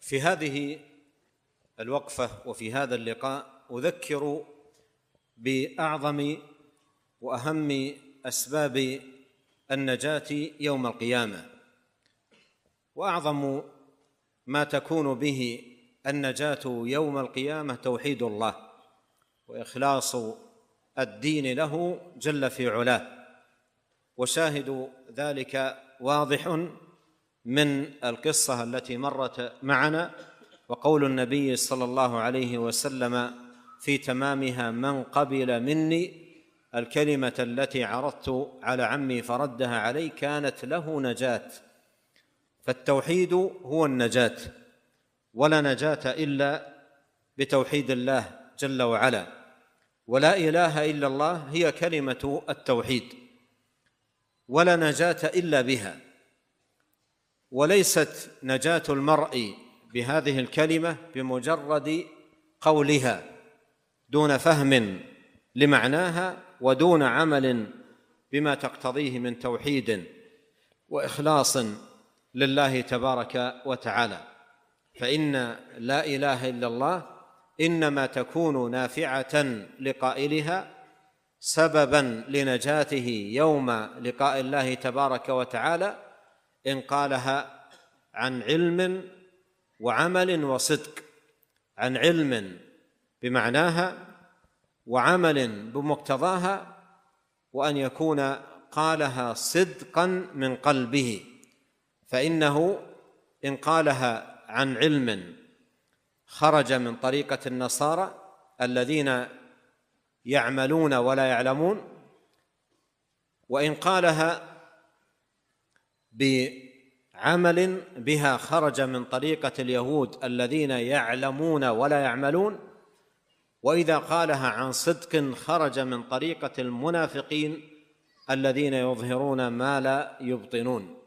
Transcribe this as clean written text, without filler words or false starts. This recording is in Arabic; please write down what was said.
في هذه الوقفة وفي هذا اللقاء أذكر بأعظم وأهم أسباب النجاة يوم القيامة، وأعظم ما تكون به النجاة يوم القيامة توحيد الله وإخلاص الدين له جل في علاه. وشاهد ذلك واضح من القصة التي مرت معنا، وقول النبي صلى الله عليه وسلم في تمامها: من قبل مني الكلمة التي عرضت على عمي فردها علي كانت له نجاة. فالتوحيد هو النجاة، ولا نجاة إلا بتوحيد الله جل وعلا، ولا إله إلا الله هي كلمة التوحيد، ولا نجاة إلا بها. وليست نجاة المرء بهذه الكلمة بمجرد قولها دون فهم لمعناها ودون عمل بما تقتضيه من توحيد وإخلاص لله تبارك وتعالى. فإن لا إله إلا الله إنما تكون نافعة لقائلها، سببا لنجاته يوم لقاء الله تبارك وتعالى، إن قالها عن علم وعمل وصدق، عن علم بمعناها وعمل بمقتضاها، وأن يكون قالها صدقا من قلبه. فإنه إن قالها عن علم خرج من طريقة النصارى الذين يعملون ولا يعلمون، وإن قالها بعمل بها خرج من طريقة اليهود الذين يعلمون ولا يعملون، وإذا قالها عن صدق خرج من طريقة المنافقين الذين يظهرون ما لا يبطنون.